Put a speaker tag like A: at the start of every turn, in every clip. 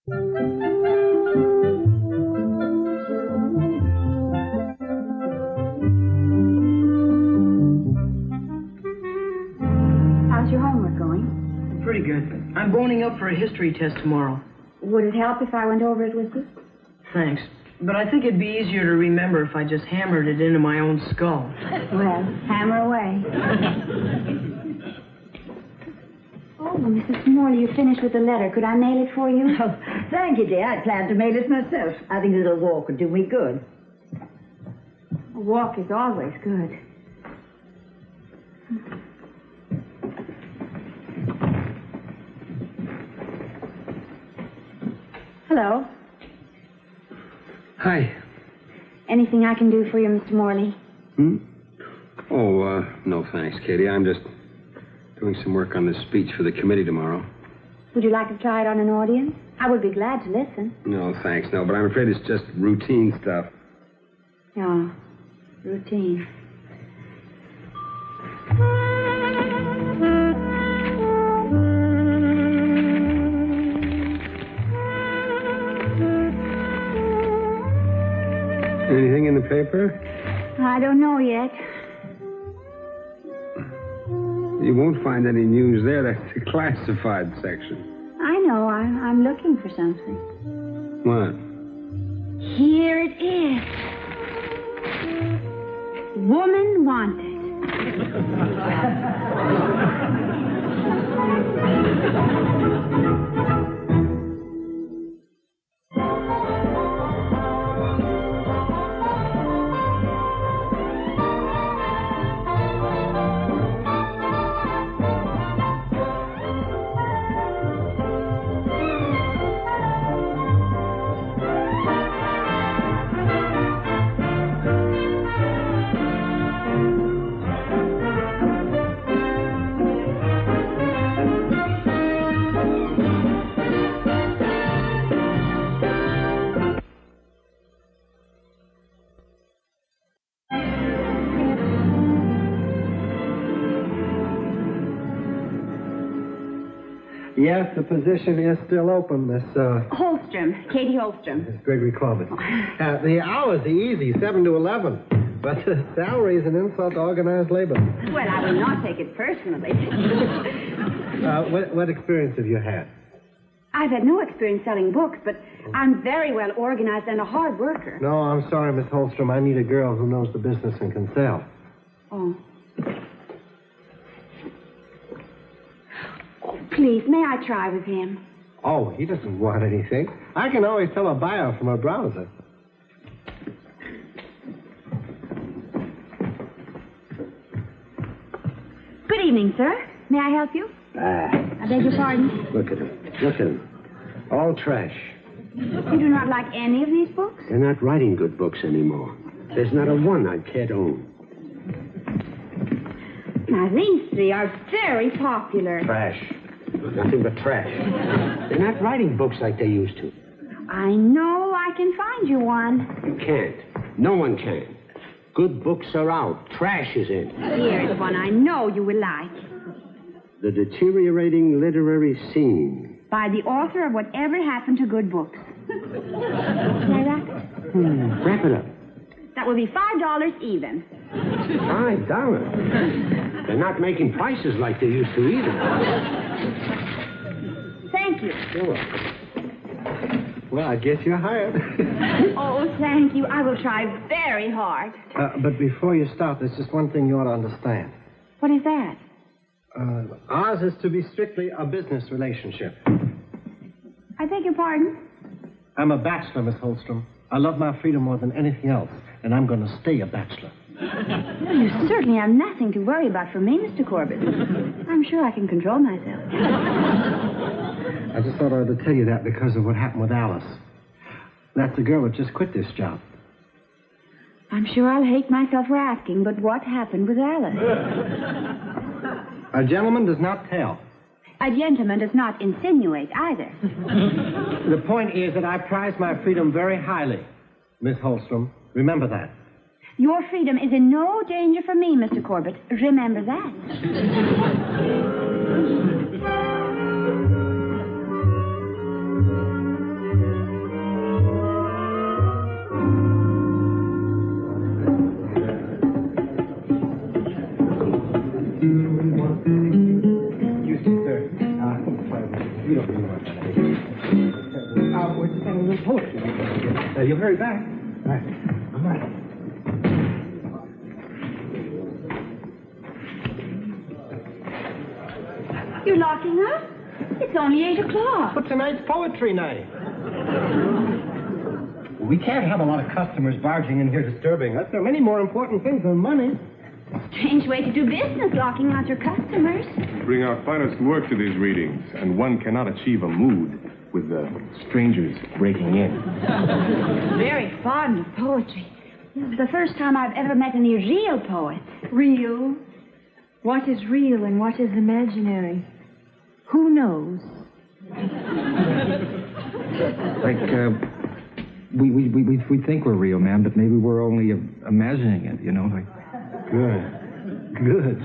A: How's your homework going?
B: Pretty good. I'm boning up for a history test tomorrow.
A: Would it help if I went over it with you?
B: Thanks. But I think it'd be easier to remember if I just hammered it into my own skull.
A: Well, hammer away. Oh, Mrs. Morley, you finished with the letter. Could I mail it for you?
C: Oh, thank you, dear. I planned to mail it myself. I think a little walk would do me good.
A: A walk is always good. Hello.
D: Hi.
A: Anything I can do for you, Mr. Morley?
D: Oh, no thanks, Katy. I'm just doing some work on this speech for the committee tomorrow.
A: Would you like to try it on an audience? I would be glad to listen.
D: No, thanks, no. But I'm afraid it's just routine stuff.
A: Oh, routine.
D: Anything in the paper?
A: I don't know yet.
D: You won't find any news there. That's the classified section.
A: I know. I'm looking for something.
D: What?
A: Here it is. Woman wanted.
E: Yes, the position is still open, Miss,
A: Holstrom. Katy Holstrom.
E: Miss Gregory Corbett. The hours are easy, 7 to 11. But the salary is an insult to organized labor.
A: Well, I will not take it personally.
E: What experience have you had?
A: I've had no experience selling books, but I'm very well organized and a hard worker.
E: No, I'm sorry, Miss Holstrom. I need a girl who knows the business and can sell.
A: Oh. Please, may I try with him?
E: Oh, he doesn't want anything. I can always tell a buyer from a browser.
A: Good evening, sir. May I help you? I beg your pardon?
D: Look at him. Look at him. All trash.
A: You do not like any of these books?
D: They're not writing good books anymore. There's not a one I'd care to own.
A: Now, these three are very popular.
D: Trash. Nothing but trash. They're not writing books like they used to.
A: I know I can find you one.
D: You can't. No one can. Good books are out. Trash is in.
A: Here's one I know you will like.
D: The Deteriorating Literary Scene.
A: By the author of Whatever Happened to Good Books. Say that?
D: Wrap it up.
A: That will be $5 even.
D: $5? They're not making prices like they used to either.
A: Thank you.
D: You're welcome.
E: Well, I guess you're hired.
A: Oh, thank you. I will try very hard.
E: But before you start, there's just one thing you ought to understand.
A: What is that?
E: Ours is to be strictly a business relationship.
A: I beg your pardon?
E: I'm a bachelor, Miss Holstrom. I love my freedom more than anything else, and I'm going to stay a bachelor.
A: Well, you certainly have nothing to worry about for me, Mr. Corbett. I'm sure I can control myself.
E: I just thought I ought to tell you that because of what happened with Alice. That's the girl that just quit this job.
A: I'm sure I'll hate myself for asking, but what happened with Alice?
E: A gentleman does not tell.
A: A gentleman does not insinuate either.
E: The point is that I prize my freedom very highly, Miss Holstrom. Remember that.
A: Your freedom is in no danger for me, Mr. Corbett. Remember that.
E: we just got a little poetry. You'll hurry back. All right. All right.
A: You're locking up? It's only 8 o'clock.
E: But tonight's poetry night. We can't have a lot of customers barging in here disturbing us. There are many more important things than money.
A: Strange way to do business, locking out your customers.
F: Bring our finest work to these readings, and one cannot achieve a mood with the strangers breaking in.
A: Very fond of poetry. This is the first time I've ever met any real poets.
G: Real? What is real and what is imaginary? Who knows?
H: We think we're real, ma'am, but maybe we're only imagining it, you know, like...
E: Good. Really?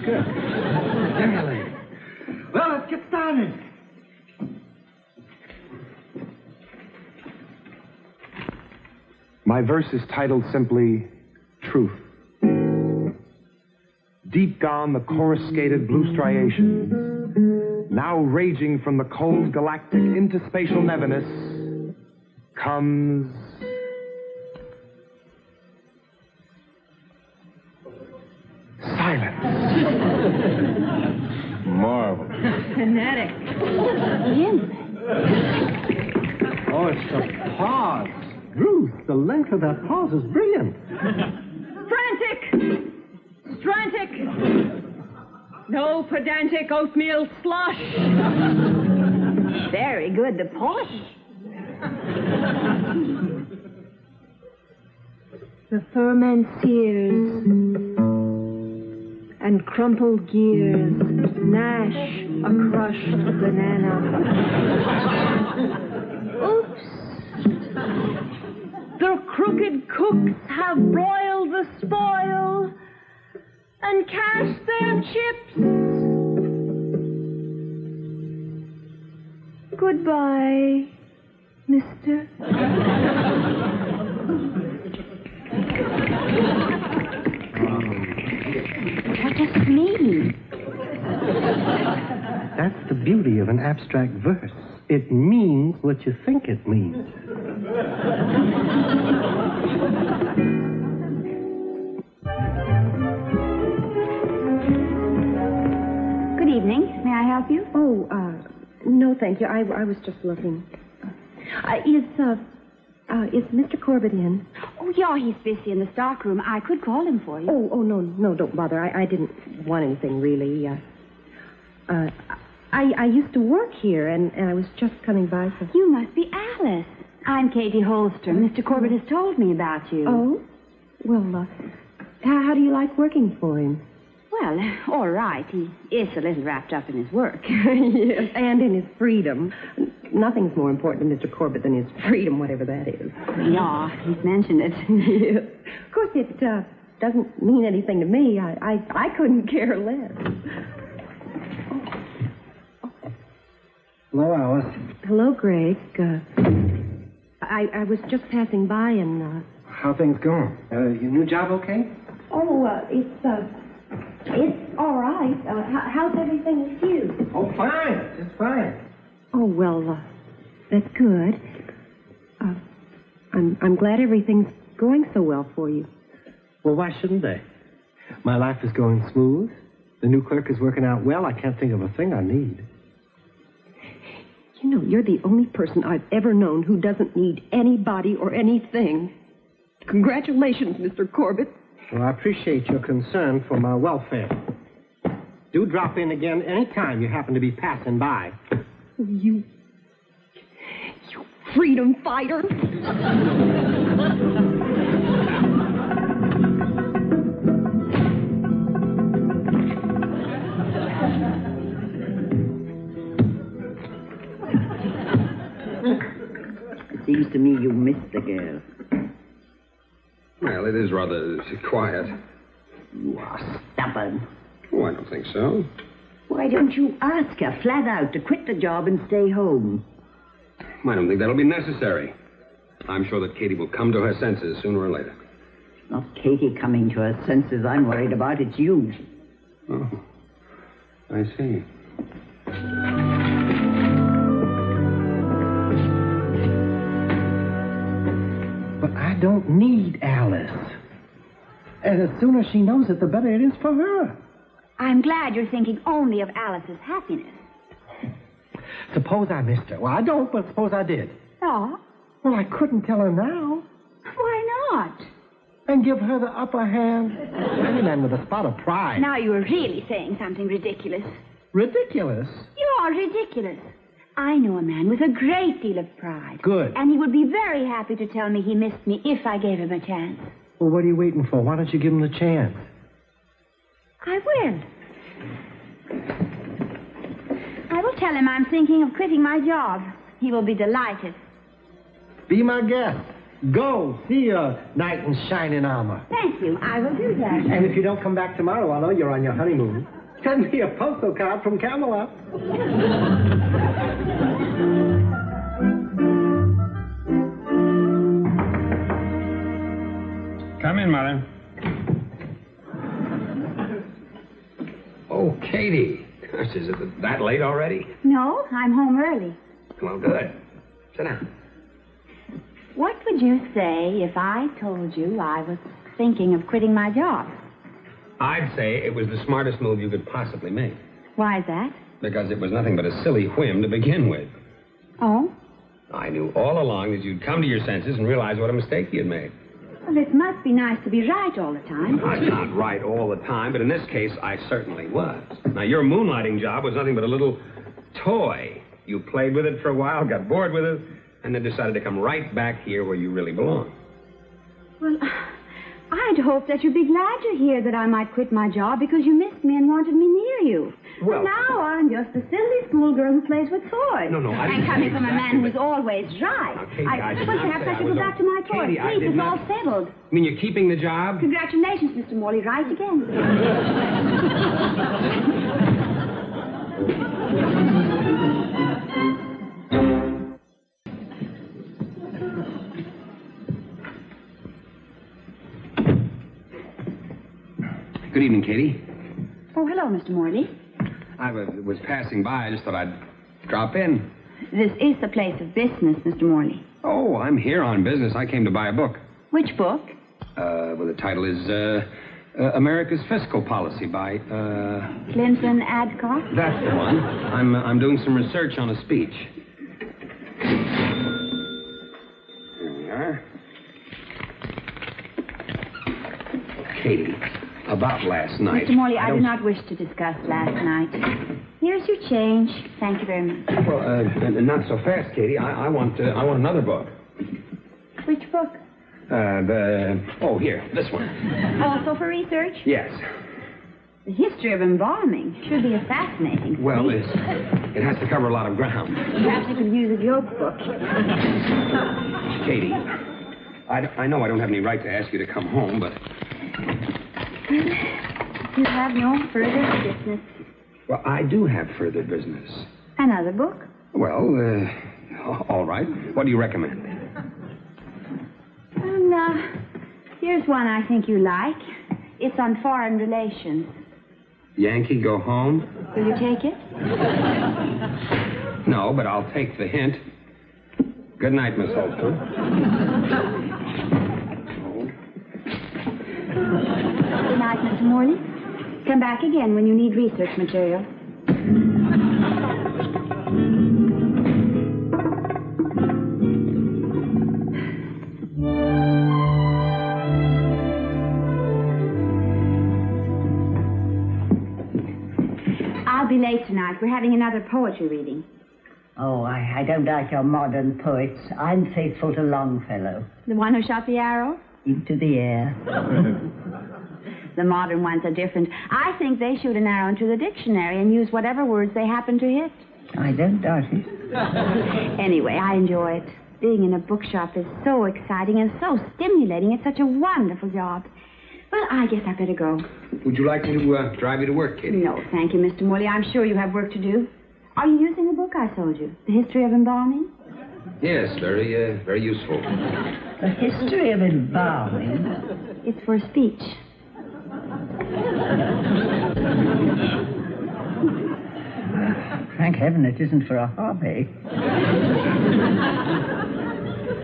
E: Well, let's get started.
F: My verse is titled simply, Truth. Deep down the coruscated blue striations, now raging from the cold galactic interspatial neviness, comes... silence. Marvelous.
G: Fanatic.
E: Oh, it's the pause. Ruth, the length of that pause is brilliant.
G: Frantic! Strantic! No pedantic oatmeal slush!
C: Very good, the pause.
G: The ferment sears and crumpled gears gnash a crushed banana. Oops! The crooked cooks have broiled the spoil and cast their chips. Goodbye, mister.
A: What does it mean?
E: That's the beauty of an abstract verse. It means what you think it means.
A: Good evening. May I help you?
G: Oh, no, thank you. I was just looking. Is Mr. Corbett in?
A: Oh, yeah, he's busy in the stockroom. I could call him for you.
G: Oh, no, don't bother. I didn't want anything, really. I used to work here, and I was just coming by for...
A: You must be Alice. I'm Katy Holstrom. Mr. Corbett has told me about you.
G: Oh? Well, how do you like working for him?
A: Well, all right. He is a little wrapped up in his work.
G: Yes, and in his freedom. Nothing's more important to Mr. Corbett than his freedom, whatever that is.
A: Yeah, he's mentioned it.
G: Yes. Of course, it doesn't mean anything to me. I couldn't care less.
E: Hello, Alice.
G: Hello, Greg. I was just passing by and...
E: How things going? Your new job okay?
G: Oh, it's all right. How's everything with you?
E: Oh, fine. Just fine.
G: Oh, well, that's good. I'm glad everything's going so well for you.
E: Well, why shouldn't they? My life is going smooth. The new clerk is working out well. I can't think of a thing I need.
G: You know, you're the only person I've ever known who doesn't need anybody or anything. Congratulations, Mr. Corbett.
E: Well, I appreciate your concern for my welfare. Do drop in again any time you happen to be passing by.
G: You freedom fighter.
C: It seems to me you missed the girl.
D: Well, it is rather quiet.
C: You are stubborn.
D: Oh, I don't think so.
C: Why don't you ask her flat out to quit the job and stay home?
D: I don't think that'll be necessary. I'm sure that Katy will come to her senses sooner or later.
C: Not Katy coming to her senses I'm worried about. It's you.
D: Oh, I see.
E: don't need Alice. And as soon as she knows it, the better it is for her.
A: I'm glad you're thinking only of Alice's happiness.
E: Suppose I missed her. Well, I don't, but suppose I did.
A: Oh?
E: Well, I couldn't tell her now.
A: Why not?
E: And give her the upper hand. Any man with a spot of pride.
A: Now you're really saying something ridiculous.
E: Ridiculous?
A: You're ridiculous. I know a man with a great deal of pride.
E: Good.
A: And he would be very happy to tell me he missed me if I gave him a chance.
E: Well, what are you waiting for? Why don't you give him the chance?
A: I will. I will tell him I'm thinking of quitting my job. He will be delighted.
E: Be my guest. Go. See your knight in shining armor.
A: Thank you. I will do that.
E: And if you don't come back tomorrow, I'll know you're on your honeymoon. Send me a postal card from Camelot.
D: Come in, Mother. Oh, Katy. Gosh, is it that late already?
A: No, I'm home early.
D: Well, good. Sit down.
A: What would you say if I told you I was thinking of quitting my job?
D: I'd say it was the smartest move you could possibly make.
A: Why is that?
D: Because it was nothing but a silly whim to begin with.
A: Oh?
D: I knew all along that you'd come to your senses and realize what a mistake you'd made.
A: Well, it must be nice to be right all the time.
D: I'm not right all the time, but in this case, I certainly was. Now, your moonlighting job was nothing but a little toy. You played with it for a while, got bored with it, and then decided to come right back here where you really belong.
A: Well, I'd hoped that you'd be glad to hear that I might quit my job because you missed me and wanted me near you.
D: Well-
A: But now I'm just a silly schoolgirl who plays with toys.
D: No, I didn't
A: And coming
D: say
A: from a
D: exactly
A: man who's always right.
D: Now, Katy, I did
A: well,
D: not
A: perhaps
D: say
A: I
D: I
A: should
D: was
A: go back to my toys.
D: Katy, I
A: Please,
D: did
A: it's
D: not-
A: all settled.
D: I mean, you're keeping the job?
A: Congratulations, Mr. Morley. Right again.
D: Good evening, Katy.
A: Oh, hello, Mr. Morley.
D: I was passing by. I just thought I'd drop in.
A: This is the place of business, Mr. Morley.
D: Oh, I'm here on business. I came to buy a book.
A: Which book?
D: Well, the title is America's Fiscal Policy by,
A: Clinton Adcock?
D: That's the one. I'm doing some research on a speech. Here we are. Katy, about last night.
A: Mr. Morley, I do not wish to discuss last night. Here's your change. Thank you very much.
D: Well, not so fast, Katy. I want another book.
A: Which book?
D: Here, this one.
A: Also for research?
D: Yes.
A: The history of embalming should be a fascinating
D: Well,
A: speech.
D: it has to cover a lot of ground.
A: Perhaps you could use a joke book.
D: Katy, I know I don't have any right to ask you to come home, but...
A: You have no further business.
D: Well, I do have further business.
A: Another book?
D: Well, all right. What do you recommend?
A: Well, here's one I think you like. It's on foreign relations.
D: Yankee Go Home?
A: Will you take it?
D: No, but I'll take the hint. Good night, Miss Holster.
A: Good night, Mr. Morley. Come back again when you need research material. I'll be late tonight. We're having another poetry reading.
C: Oh, I don't like your modern poets. I'm faithful to Longfellow.
A: The one who shot the arrow?
C: Into the air.
A: The modern ones are different. I think they shoot an arrow into the dictionary and use whatever words they happen to hit.
C: I don't doubt it.
A: Anyway, I enjoy it. Being in a bookshop is so exciting and so stimulating. It's such a wonderful job. Well, I guess I better go.
D: Would you like me to drive you to work, Katy?
A: No, thank you, Mr. Morley. I'm sure you have work to do. Are you using the book I sold you? The History of Embalming?
D: Yes, very useful.
C: The history of embalming.
A: It's for a speech.
C: Thank heaven it isn't for a hobby.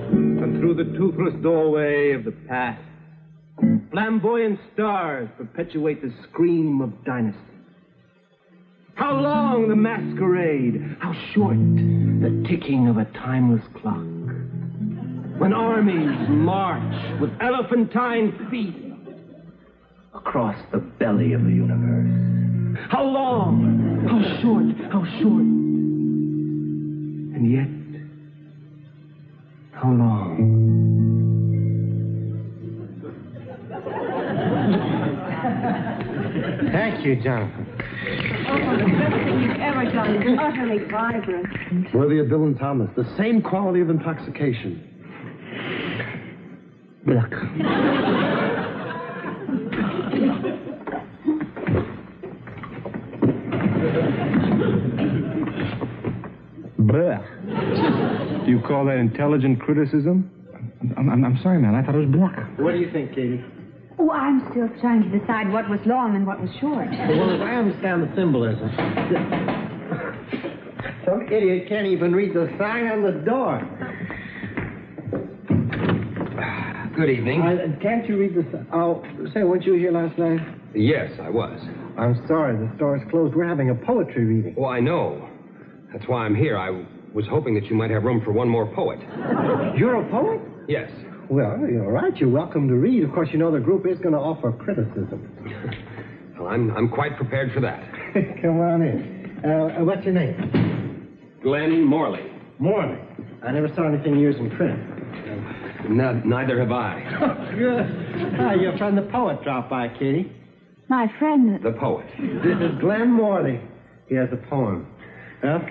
F: And through the
I: toothless doorway of the past. Flamboyant stars perpetuate the scream of dynasty. How long the masquerade? How short the ticking of a timeless clock? When armies march with elephantine feet across the belly of the universe. How long? How short? How short? And yet, how long?
E: Thank you, Jonathan.
G: Oh, the best thing you've ever done is utterly vibrant.
E: Worthy of Bill and Thomas. The same quality of intoxication. Look.
F: Blech. Do you call that intelligent criticism?
H: I'm sorry, man. I thought it was black.
E: What do you think, Katy?
A: Oh, I'm still trying to decide what was long and what was short.
E: Well, as I understand the symbolism, some idiot can't even read the sign on the door.
D: Good evening.
E: Can't you read the sign? Oh, say, weren't you here last night?
D: Yes, I was.
E: I'm sorry, the store is closed. We're having a poetry reading.
D: Oh, I know. That's why I'm here. I was hoping that you might have room for one more poet.
E: You're a poet?
D: Yes.
E: Well, you're right. You're welcome to read. Of course, you know the group is going to offer criticism.
D: Well, I'm quite prepared for that.
E: Come on in. What's your name?
D: Glen Morley.
E: Morley. I never saw anything yours in print.
D: Neither have I.
E: Good. Ah, your friend the poet dropped by, Katy.
A: My friend.
D: The poet.
E: This is Glen Morley. He has a poem. Well,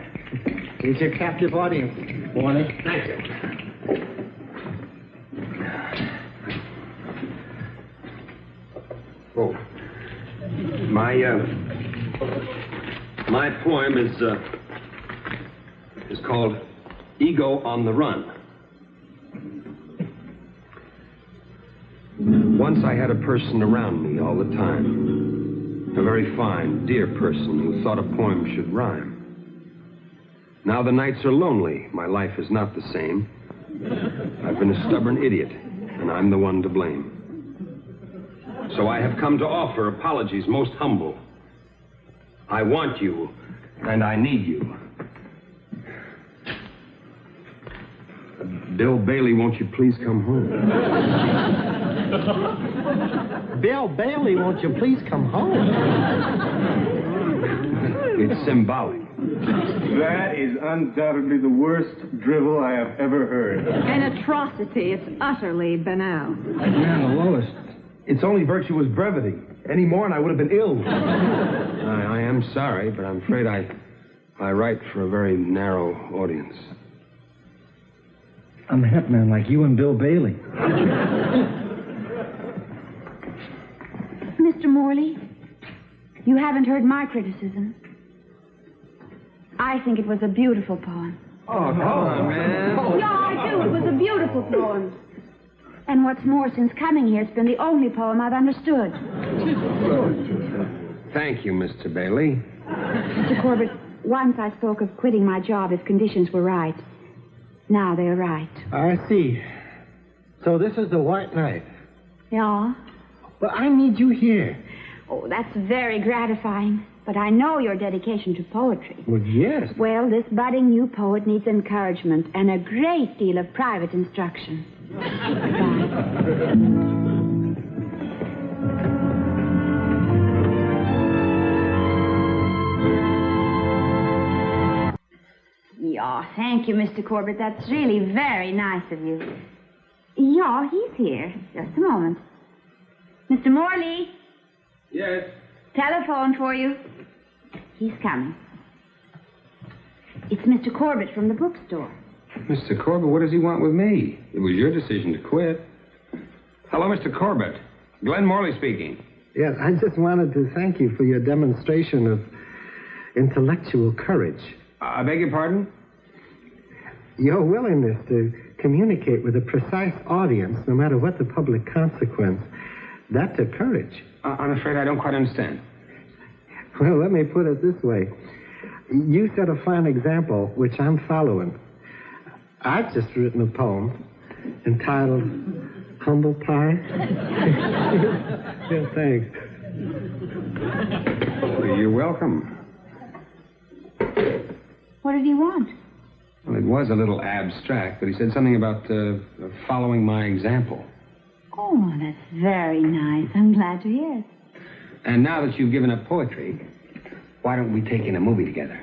E: here's your captive audience, Morley.
D: Thank you. Oh, my poem is called Ego on the Run. Once I had a person around me all the time, a very fine, dear person who thought a poem should rhyme. Now the nights are lonely. My life is not the same. I've been a stubborn idiot, and I'm the one to blame. So I have come to offer apologies most humble. I want you, and I need you. Bill Bailey, won't you please come home?
E: Bill Bailey, won't you please come home?
D: It's symbolic.
I: That is undoubtedly the worst drivel I have ever heard.
G: An atrocity. It's utterly banal.
F: Man, the lowest. It's only virtuous brevity. Any more and I would have been ill.
D: I am sorry, but I'm afraid I write for a very narrow audience.
H: I'm a hitman like you and Bill Bailey.
A: Mr. Morley, you haven't heard my criticism. I think it was a beautiful poem.
D: Oh, come on, man.
A: Yeah, I do. It was a beautiful poem. And what's more, since coming here, it's been the only poem I've understood.
D: Thank you, Mr. Bailey.
A: Mr. Corbett, once I spoke of quitting my job if conditions were right. Now they're right.
E: I see. So this is the white knight.
A: Yeah?
E: Well, I need you here.
A: Oh, that's very gratifying. But I know your dedication to poetry.
E: Well, yes.
A: Well, this budding new poet needs encouragement and a great deal of private instruction. Yeah, thank you, Mr. Corbett. That's really very nice of you. Yeah, he's here. Just a moment. Mr. Morley?
D: Yes?
A: Telephone for you. He's coming. It's Mr. Corbett from the bookstore.
D: Mr. Corbett, what does he want with me? It was your decision to quit. Hello, Mr. Corbett. Glen Morley speaking.
E: Yes, I just wanted to thank you for your demonstration of intellectual courage.
D: I beg your pardon?
E: Your willingness to communicate with a precise audience, no matter what the public consequence, that's a courage.
D: I'm afraid I don't quite understand.
E: Well, let me put it this way. You set a fine example, which I'm following. I've just written a poem, entitled Humble Pie. Yeah, thanks.
D: You're welcome.
A: What did he want?
D: Well, it was a little abstract, but he said something about following my example.
A: Oh, that's very nice. I'm glad to hear it.
D: And now that you've given up poetry, why don't we take in a movie together?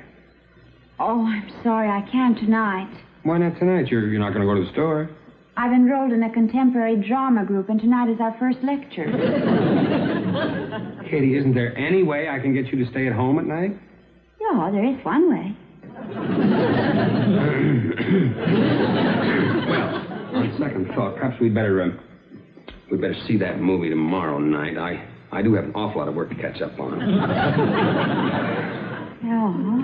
A: Oh, I'm sorry. I can't tonight.
D: Why not tonight? You're not going to go to the store.
A: I've enrolled in a contemporary drama group, and tonight is our first lecture.
D: Katy, isn't there any way I can get you to stay at home at night?
A: Yeah, there is one way.
D: Well, on second thought, perhaps we'd better see that movie tomorrow night. I do have an awful lot of work to catch up on.
A: Oh.